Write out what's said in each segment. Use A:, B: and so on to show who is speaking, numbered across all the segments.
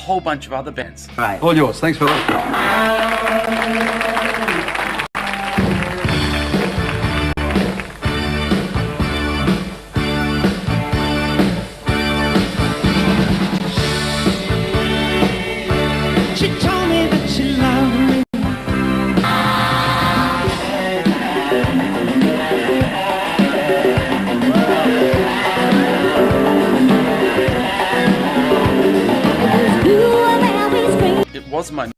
A: whole bunch of other bands.
B: Right.
C: All yours. Thanks, fella.
D: She told me that she loved me.
A: It was my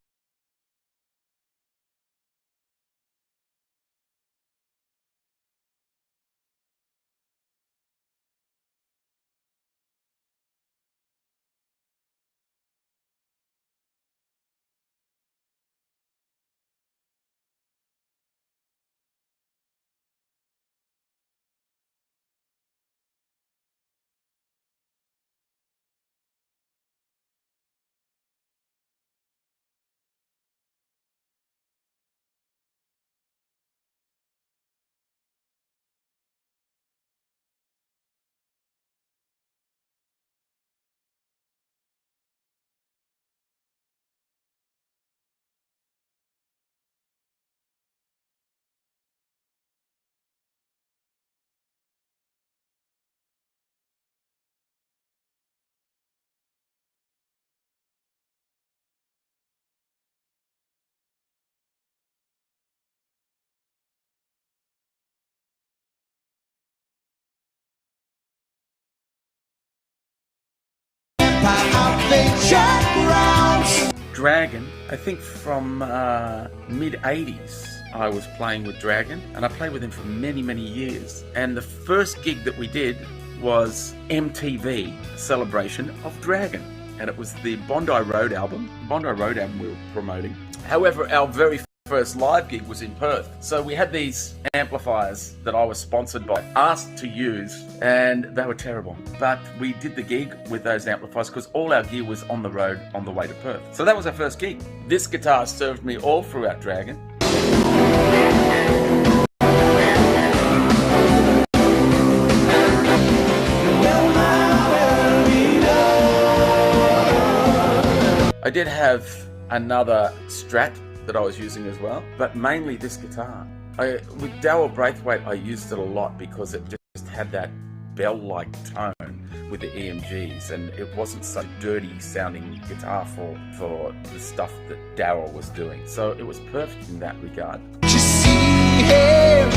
A: Dragon, I think from mid-80s I was playing with Dragon, and I played with him for many, many years. And the first gig that we did was MTV celebration of Dragon, and it was the Bondi Road album. Bondi Road album we were promoting. However, our very first live gig was in Perth. So we had these amplifiers that I was sponsored by, asked to use, and they were terrible. But we did the gig with those amplifiers because all our gear was on the road on the way to Perth. So that was our first gig. This guitar served me all throughout Dragon. I did have another Strat that I was using as well, but mainly this guitar. With Daryl Braithwaite, I used it a lot because it just had that bell-like tone with the EMGs, and it wasn't so dirty sounding guitar for the stuff that Daryl was doing. So it was perfect in that regard.
D: You see him,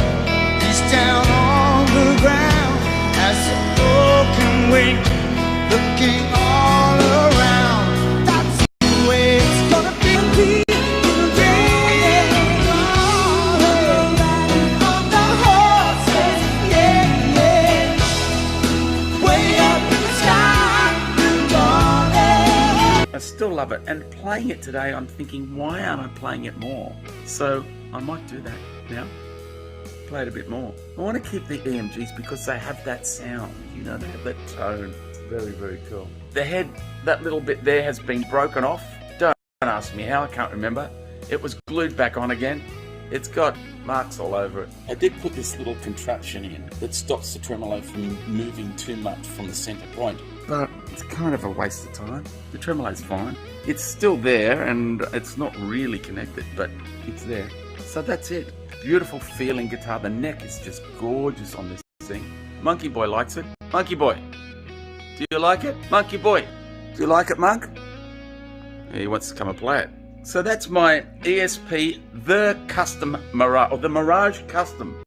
D: he's down on the ground as a broken wing, looking all around. That's the way it's gonna be.
A: I still love it, and playing it today I'm thinking, why aren't I playing it more? So I might do that now, play it a bit more. I want to keep the EMGs because they have that sound, you know, they have that tone. It's very, very cool. The head, that little bit there has been broken off. Don't ask me how, I can't remember. It was glued back on again. It's got marks all over it. I did put this little contraption in that stops the tremolo from moving too much from the center point, but it's kind of a waste of time. The tremolo's fine. It's still there and it's not really connected, but it's there. So that's it. Beautiful feeling guitar. The neck is just gorgeous on this thing. Monkey Boy likes it. Monkey Boy, do you like it? Monkey Boy, do you like it, Monk? He wants to come and play it. So that's my ESP, the Custom Mirage, or the Mirage Custom.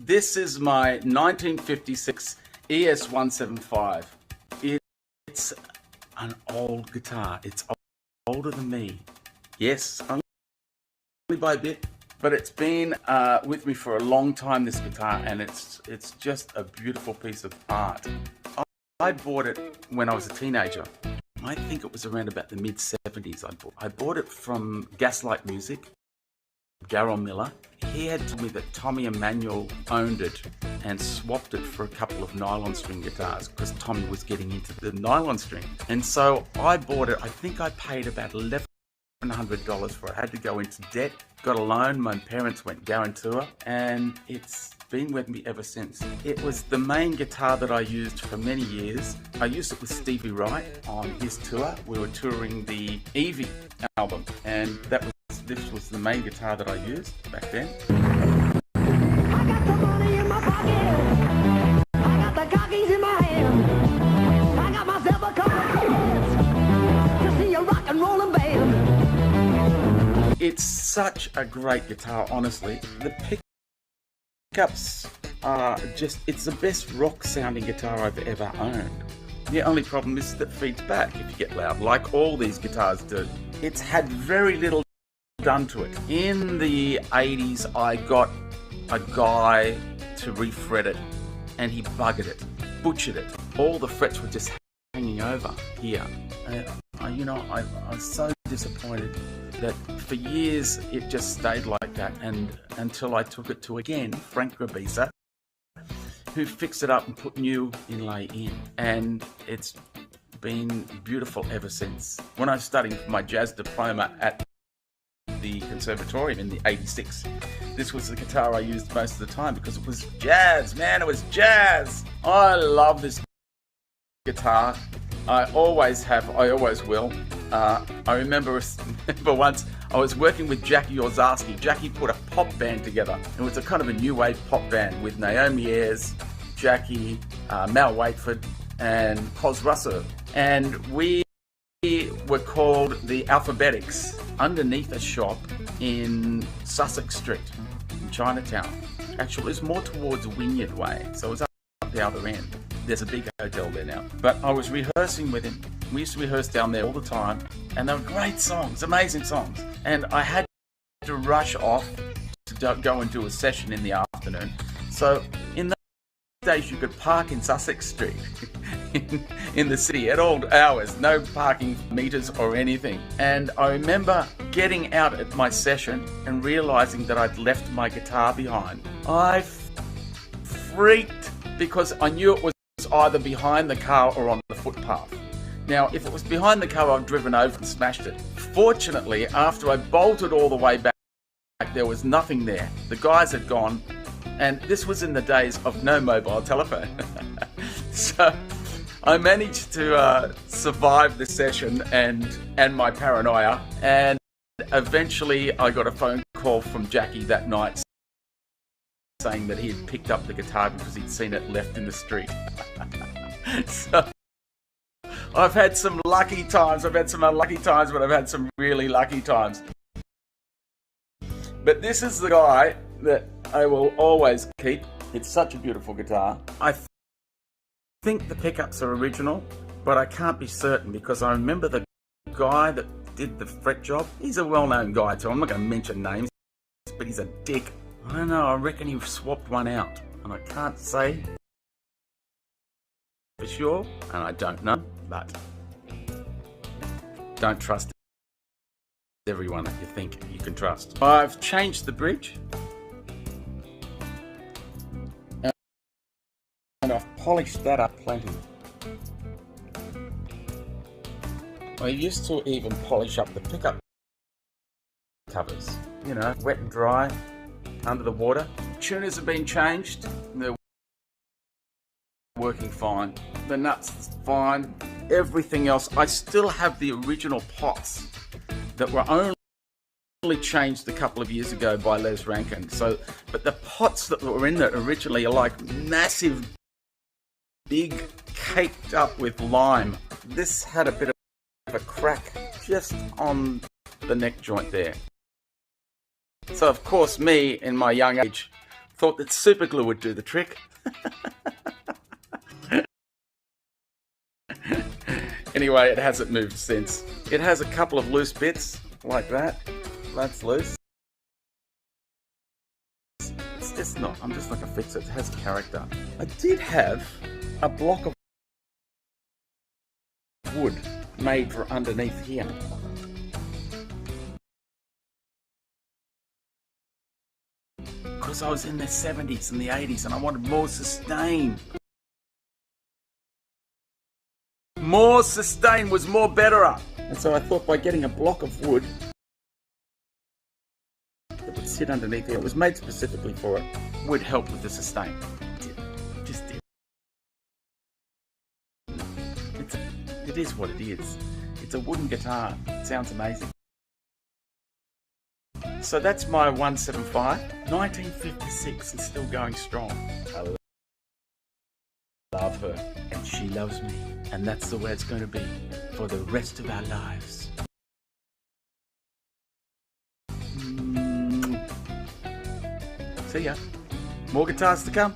A: This is my 1956 ES-175. It's an old guitar. It's older than me. Yes, only by a bit, but it's been with me for a long time, this guitar, and it's just a beautiful piece of art. I bought it when I was a teenager. I think it was around about the mid-70s I bought it from Gaslight Music, Darryl Miller. He had told me that Tommy Emmanuel owned it and swapped it for a couple of nylon string guitars because Tommy was getting into the nylon string. And so I bought it. I think I paid about $1,100 for it. I had to go into debt, got a loan, my parents went guarantor, and it's been with me ever since. It was the main guitar that I used for many years. I used it with Stevie Wright on his tour. We were touring the Evie album, and this was the main guitar that I used back then.
B: I got the money in my pocket. I got the cockies in my hand. I got myself a couple of tickets to see a rock and rollin' band.
A: It's such a great guitar, honestly. The pickups are just, it's the best rock sounding guitar I've ever owned. The only problem is that it feeds back if you get loud, like all these guitars do. It's had very little done to it. In the 80s, I got a guy to refret it, and he buggered it, butchered it. All the frets were just hanging over here. I was so disappointed that for years it just stayed like that, and until I took it to, again, Frank Grabisa, who fixed it up and put new inlay in, and it's been beautiful ever since. When I was studying for my jazz diploma at the conservatorium in the 86, this was the guitar I used most of the time because it was jazz, man, it was jazz. I love this guitar. I always have, I always will. I remember once I was working with Jackie Orzarski. Jackie put a pop band together. It was a kind of a new wave pop band with Naomi Ayres, Jackie, Mal Waitford, and Cos Russell. And we were called the Alphabetics, underneath a shop in Sussex Street in Chinatown. Actually, it's more towards Wynyard Way, so it was up the other end. There's a big hotel there now. But I was rehearsing with him. We used to rehearse down there all the time, and they were great songs, amazing songs. And I had to rush off to go and do a session in the afternoon. So in those days, you could park in Sussex Street in the city at all hours, no parking meters or anything. And I remember getting out at my session and realizing that I'd left my guitar behind. I freaked because I knew it was either behind the car or on the footpath. Now, if it was behind the car, I'd driven over and smashed it. Fortunately, after I bolted all the way back, there was nothing there. The guys had gone, and this was in the days of no mobile telephone. So I managed to survive the session and my paranoia, and eventually I got a phone call from Jackie that night saying that he had picked up the guitar because he'd seen it left in the street. So I've had some lucky times, I've had some unlucky times, but I've had some really lucky times. But this is the guy that I will always keep. It's such a beautiful guitar. I think the pickups are original, but I can't be certain because I remember the guy that did the fret job. He's a well-known guy too. I'm not going to mention names, but he's a dick. I don't know, I reckon he swapped one out, and I can't say for sure, and I don't know, but don't trust everyone that you think you can trust. I've changed the bridge, and I've polished that up plenty. I used to even polish up the pickup covers, you know, wet and dry, under the water. Tuners have been changed, they're working fine. The nuts fine, everything else. I still have the original pots that were only changed a couple of years ago by Les Rankin. So, but the pots that were in there originally are like massive, big, caked up with lime. This had a bit of a crack just on the neck joint there. So of course me, in my young age, Thought that super glue would do the trick. Anyway, it hasn't moved since. It has a couple of loose bits like that. That's loose. It's just not. I'm just not gonna fix it. It has character. I did have a block of wood made for underneath here. Because I was in the 70s and the 80s and I wanted more sustain. More sustain was more better. And so I thought by getting a block of wood that would sit underneath here, it was made specifically for it, would help with the sustain. It just did. It is what it is. It's a wooden guitar. It sounds amazing. So that's my 175. 1956 and still going strong. I love her and she loves me. And that's the way it's going to be for the rest of our lives. See ya. More guitars to come.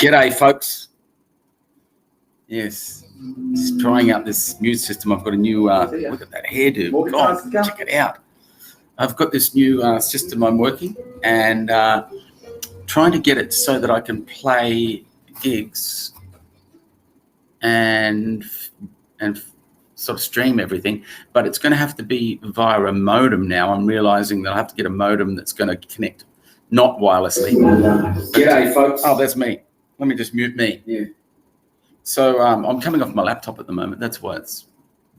A: G'day, folks. Yes, just trying out this new system. I've got a new look at that hairdo. Oh, check it out. I've got this new system I'm working and trying to get it so that I can play gigs and sort of stream everything. But it's going to have to be via a modem now. I'm realizing that I have to get a modem that's going to connect not wirelessly. G'day, folks. Oh, that's me. Let me just mute me. Yeah. So I'm coming off my laptop at the moment. That's why it's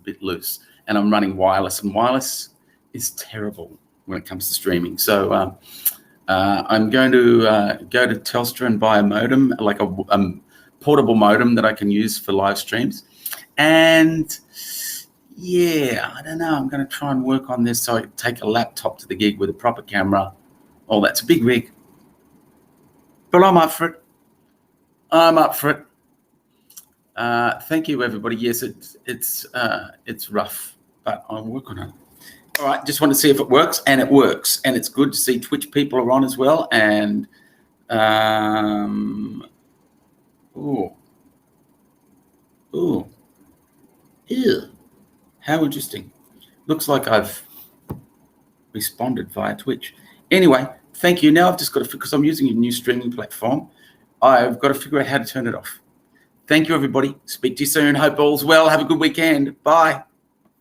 A: a bit loose. And I'm running wireless. And wireless is terrible when it comes to streaming. So I'm going to go to Telstra and buy a modem, like a portable modem that I can use for live streams. And yeah, I don't know. I'm going to try and work on this so I can take a laptop to the gig with a proper camera. Oh, that's a big rig. But I'm up for it. I'm up for it. Thank you, everybody. Yes, it's rough, but I'll work on it. All right, just want to see if it works, and it works, and it's good to see Twitch people are on as well. And ew, how interesting. Looks like I've responded via Twitch. Anyway, thank you. Now I've just got to, because I'm using a new streaming platform, I've got to figure out how to turn it off. Thank you, everybody. Speak to you soon. Hope all's well. Have a good weekend. Bye.